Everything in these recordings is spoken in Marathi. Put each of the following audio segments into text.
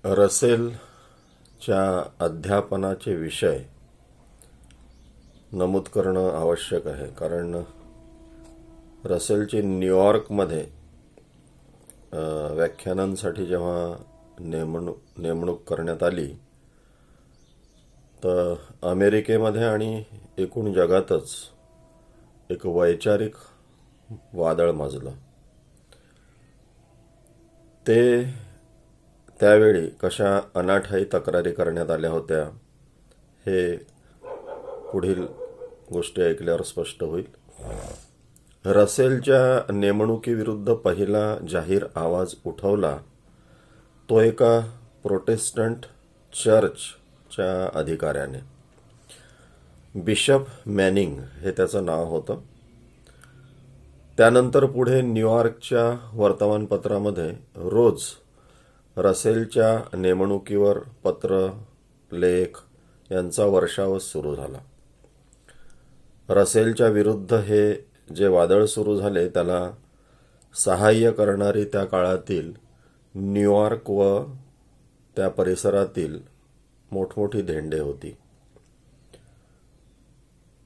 रसेलच्या अध्यापनाचे विषय नमूद करणं आवश्यक आहे, कारण रसेलची न्यूयॉर्कमध्ये व्याख्यानांसाठी जेव्हा नेमणूक करण्यात आली तर अमेरिकेमध्ये आणि एकूण जगातच एक वैचारिक वादळ माजलं. ते त्यावेळी कशा अनाठायी तक्रारी करण्यात आल्या होत्या हे पुढील गोष्टी ऐकल्यावर स्पष्ट होईल. रसेलच्या नेमणुकीविरुद्ध पहिला जाहीर आवाज उठवला तो एका प्रोटेस्टंट चर्चच्या अधिकाऱ्याने. बिशप मॅनिंग हे त्याचं नाव होतं. त्यानंतर पुढे न्यूयॉर्कच्या वर्तमानपत्रामध्ये रोज रसेलच्या नेमणुकीवर पत्र, लेख यांचा वर्षावच सुरू झाला. रसेलच्या विरुद्ध हे जे वादळ सुरू झाले त्याला सहाय्य करणारी त्या काळातील न्यूयॉर्क व त्या परिसरातील मोठमोठी धेंडे होती.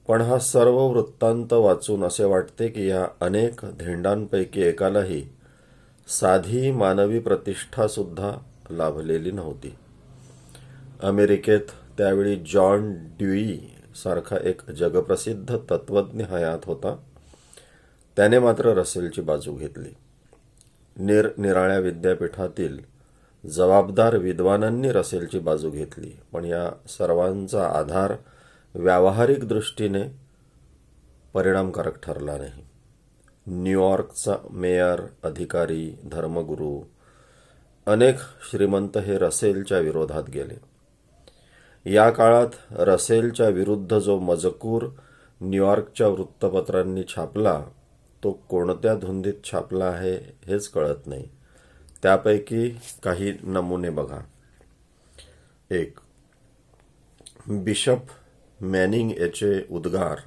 पण हा सर्व वृत्तांत वाचून असे वाटते की या अनेक धेंडांपैकी एकालाही साधी मानवी प्रतिष्ठासुद्धा लाभलेली नव्हती. अमेरिकेत त्यावेळी जॉन ड्यूई सारखा एक जगप्रसिद्ध तत्त्वज्ञ हयात होता. त्याने मात्र रसेलची बाजू घेतली. निरनिराळ्या विद्यापीठातील जबाबदार विद्वानांनी रसेलची बाजू घेतली, पण या सर्वांचा आधार व्यावहारिक दृष्टीने परिणामकारक ठरला नाही. न्यूयॉर्कचा मेयर, अधिकारी, धर्मगुरू अनेक श्रीमंत हे रसेलच्या विरोधात गेले. या काळात रसेलच्या विरुद्ध जो मजकूर न्यूयॉर्कच्या वृत्तपत्रांनी छापला तो कोणत्या धुंदीत छापला आहे हेच कळत नाही. त्यापैकी काही नमुने बघा. 1. बिशप मॅनिंग याचे उद्गार.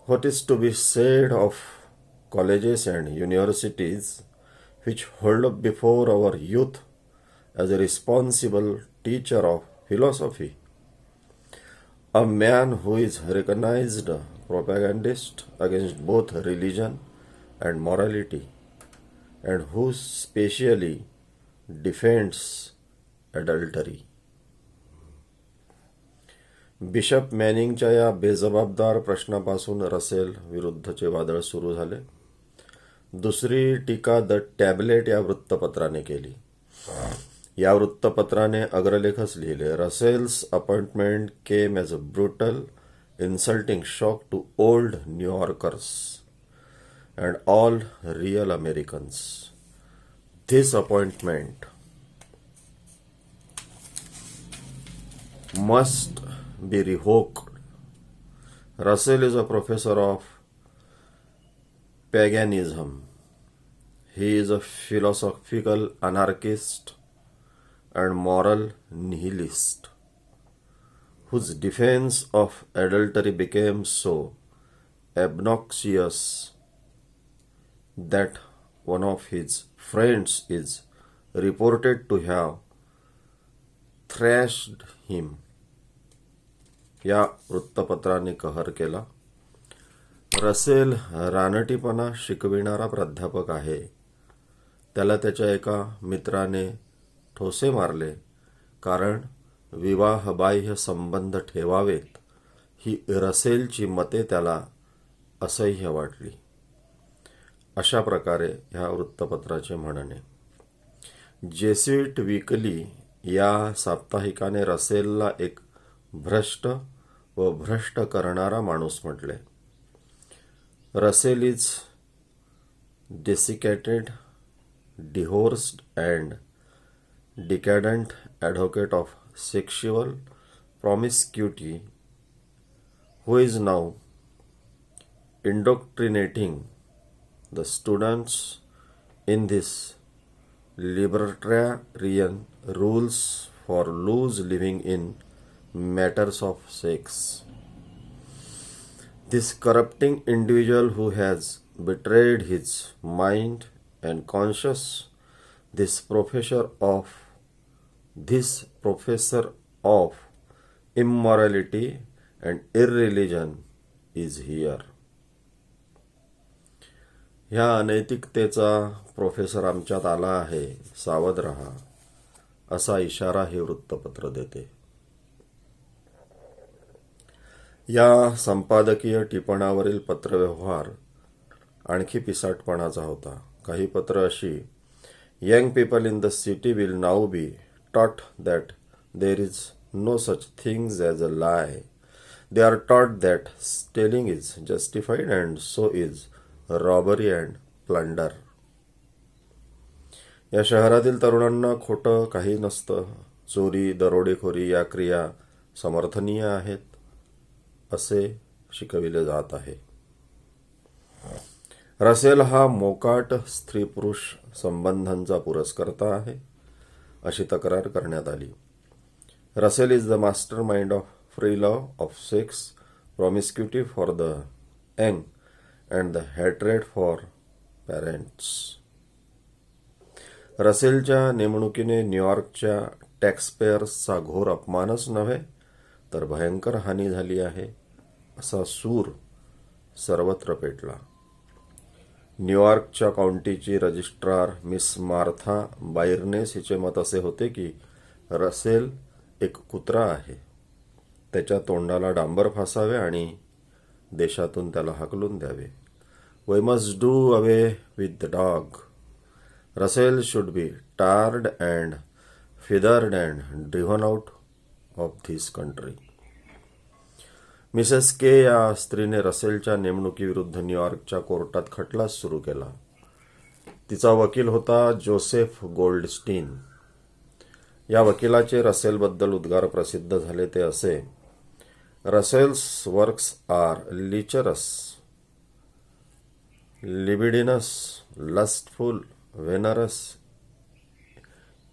What is to be said of colleges and universities which hold up before our youth as a responsible teacher of philosophy, a man who is recognized propagandist against both religion and morality, and who specially defends adultery. Bishop मॅनिंगच्या या बेजबाबदार प्रश्नापासून रसेल विरुद्धचे वादळ सुरू झाले. दुसरी टीका द टॅबलेट या वृत्तपत्राने केली. या वृत्तपत्राने अग्रलेखच लिहिले, Russell's appointment came as a brutal insulting shock to old New Yorkers and all real Americans. This appointment must be revoked. Russell is a professor of paganism. He is a philosophical anarchist and moral nihilist whose defense of adultery became so obnoxious that one of his friends is reported to have thrashed him. या वृत्तपत्राने कहर केला. रसेल रानटीपणा शिकविणारा प्राध्यापक आहे. त्याला त्याच्या एका मित्राने ठोसे मारले कारण विवाहबाह्य संबंध ठेवावेत ही रसेलची मते त्याला असह्य वाटली. अशा प्रकारे ह्या वृत्तपत्राचे म्हणणे. जेस्युइट वीकली या साप्ताहिकाने रसेलला एक भ्रष्ट व भ्रष्ट करणारा माणूस म्हटले. Russell is desiccated, divorced and decadent advocate of sexual promiscuity who is now indoctrinating the students in this libertarian rules for loose living in matters of sex. This corrupting individual who has betrayed his mind and conscience, this professor of This professor of immorality and irreligion is here. ह्या अनैतिकतेचा प्रोफेसर आमच्यात आला आहे, सावध रहा, असा इशारा हे वृत्तपत्र देते. या संपादकीय टिपणावरील पत्रव्यवहार आणखी पिसाटपणाचा होता. काही पत्र अशी: young people in the city will now be taught that there is no such things as a lie. They are taught that stealing is justified and so is robbery and plunder. या शहरातील तरुणांना खोटं काही नसतं, चोरी दरोडेखोरी या क्रिया समर्थनीय आहेत असे शिकविले जात आहे. रसेल हा मोकाट स्त्री पुरुष संबंधांचा पुरस्कर्ता आहे अशी तक्रार करण्यात आली. Russell is the master mind of free love of sex, promiscuity for the young and the hatred for parents. रसेलच्या नेमणुकीने न्यूयॉर्कच्या टॅक्सपेयर्सचा घोर अपमानच नव्हे तर भयंकर हानी झाली आहे असा सूर सर्वत्र पेटला. न्यूयॉर्कच्या काउंटीची रजिस्ट्रार मिस मार्था बायर्नेस हिचे मत असे होते की रसेल एक कुत्रा आहे, त्याच्या तोंडाला डांबर फासावे आणि देशातून त्याला हाकलून द्यावे. We must do away with the dog. Russell should be tarred and feathered and driven out of this country. Mrs K या स्त्रीने रसेलच्या नेमणुकीविरुद्ध न्यूयॉर्कच्या कोर्टात खटला सुरू केला. तिचा वकील होता जोसेफ गोल्डस्टीन. या वकिलाचे रसेलबद्दल उद्गार प्रसिद्ध झाले ते असे: Russell's works are lecherous, libidinous, lustful, venerous,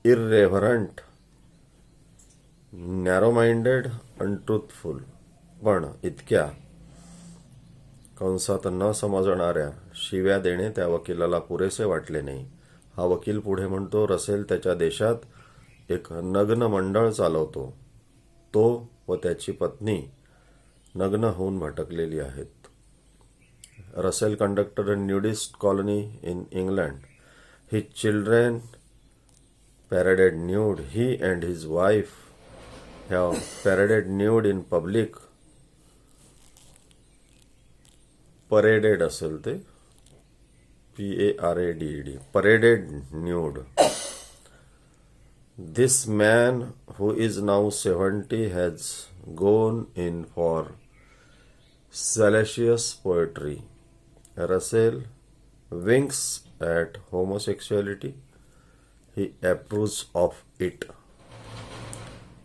irreverent, narrow minded, untruthful. पण इतक्या कंसात न समजणाऱ्या शिव्या देणे त्या वकिलाला पुरेसे वाटले नाही. हा वकील पुढे म्हणतो, रसेल त्याच्या देशात एक नग्न मंडळ चालवतो. तो व त्याची पत्नी नग्न होऊन भटकलेली आहेत. Russell conducted a nudist colony in England. His children paraded nude. He and his wife have paraded nude in public. Paraded असेल ते PARADED, paraded nude. This man who is now 70 has gone in for salacious poetry. Russell winks at homosexuality. He approves of it.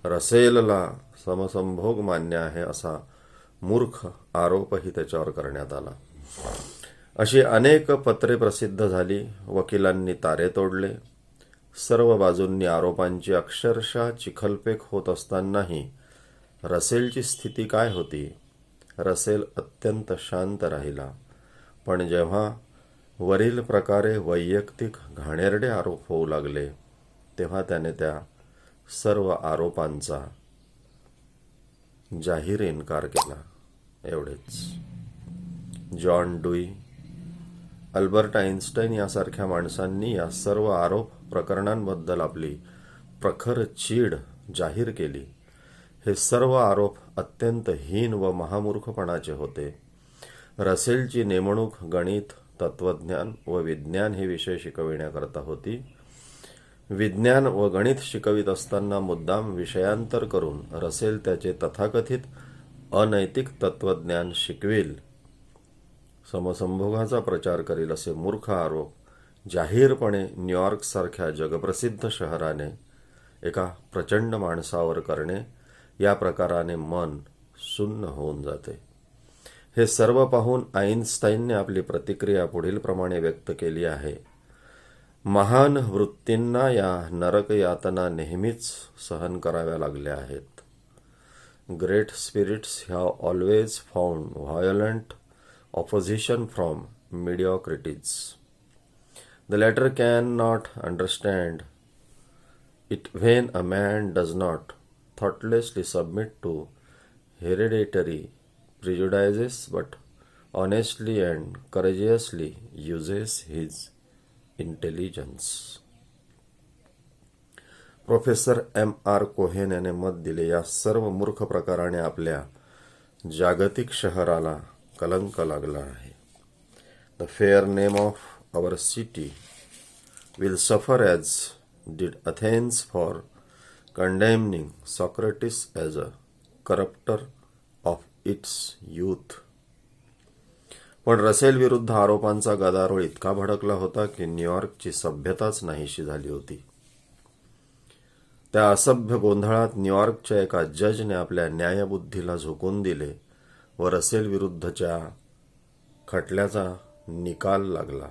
रसेलला समसंभोग मान्य आहे असा मूर्ख आरोपही त्याच्यावर करण्यात आला. अशी अनेक पत्रे प्रसिद्ध झाली. वकिलांनी तारे तोडले. सर्व बाजूंनी आरोपांची अक्षरशः चिखलफेक होत असतानाही रसेलची स्थिती काय होती? रसेल अत्यंत शांत राहिला. पण जेव्हा वरील प्रकारे वैयक्तिक घाणेरडे आरोप होऊ लागले तेव्हा त्याने त्या सर्व आरोपांचा जाहीर इन्कार केला. एवढेच. जॉन डुई, अल्बर्ट आइन्स्टाईन यासारख्या माणसांनी या सर्व आरोप प्रकरणांबद्दल आपली प्रखर चीड जाहीर केली. हे सर्व आरोप अत्यंत हीन व महामूर्खपणाचे होते. रसेलची नेमणूक गणित, तत्वज्ञान व विज्ञान हे विषय शिकविण्याकरता होती. विज्ञान व गणित शिकवित असताना मुद्दाम विषयांतर करून रसेल त्याचे तथाकथित अनैतिक तत्वज्ञान शिकविल, समसंभोगाचा प्रचार करील असे मूर्ख आरोप जाहीरपणे न्यूयॉर्कसारख्या जगप्रसिद्ध शहराने एका प्रचंड माणसावर करणे या प्रकाराने मन सुन्न होऊन जाते. हे सर्व पाहून आइन्स्टाईनने आपली प्रतिक्रिया पुढील प्रमाणे व्यक्त केली आहे: महान वृत्तींना या नरक यातना नेहमीच सहन कराव्या लागल्या आहेत. Great spirits have always found violent opposition from mediocrities. The latter cannot understand It when a man does not thoughtlessly submit to hereditary prejudices but honestly and courageously uses his intelligence. Professor M.R. Cohen याने मत दिले, या सर्व मूर्ख प्रकाराने आपल्या जागतिक शहराला कलंक लागला आहे. The fair name of our city will suffer as did Athens for condemning Socrates as a corrupter of its youth. पण रसेल विरुद्ध आरोपांचा गदारोळ इतका भडकला होता की न्यूयॉर्कची सभ्यताच नाहीशी झाली होती. त्या असभ्य गोंधळात न्यूयॉर्कच्या एका जजने आपल्या न्यायबुद्धीला झोकून दिले व रसेल विरुद्धच्या खटल्याचा निकाल लागला.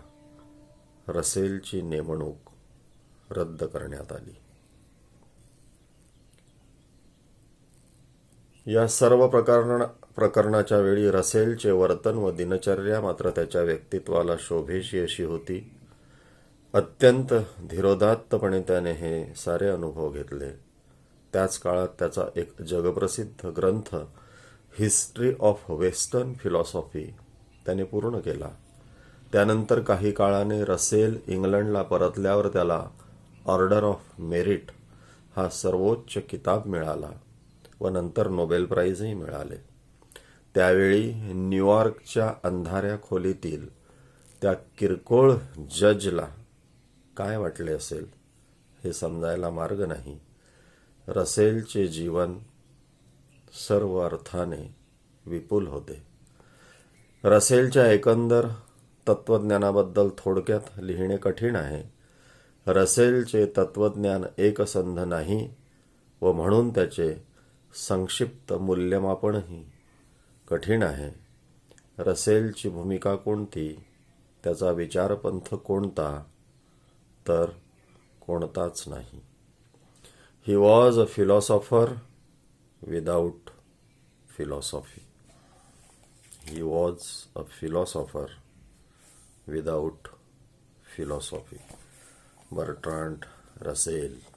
रसेलची नेमणूक रद्द करण्यात आली. या सर्व प्रकरणाच्या वेळी रसेलचे वर्तन व दिनचर्या मात्र त्याच्या व्यक्तित्वाला शोभेशी अशी होती. अत्यंत धीरोदात्तपणे त्याने हे सारे अनुभव घेतले. त्याच काळात त्याचा एक जगप्रसिद्ध ग्रंथ हिस्ट्री ऑफ वेस्टर्न फिलॉसॉफी त्याने पूर्ण केला. त्यानंतर काही काळाने रसेल इंग्लंडला परतल्यावर त्याला ऑर्डर ऑफ मेरिट हा सर्वोच्च किताब मिळाला व नंतर नोबेल प्राइजही मिळाले. त्यावेळी न्यूयॉर्कच्या अंधाऱ्या खोलीतील त्या किरकोळ जजला काय वाटले असेल हे समजायला मार्ग नाही. रसेलचे जीवन सर्व अर्थाने विपुल होते. रसेलच्या एकंदर तत्वज्ञानाबद्दल थोडक्यात लिहिणे कठीण आहे. रसेलचे तत्वज्ञान एकसंध नाही व म्हणून त्याचे संक्षिप्त मूल्यमापनही कठीण आहे. रसेलची भूमिका कोणती, त्याचा विचारपंथ कोणता, तर कोणताच नाही. He was a philosopher without philosophy. He was a philosopher without philosophy. Bertrand Russell.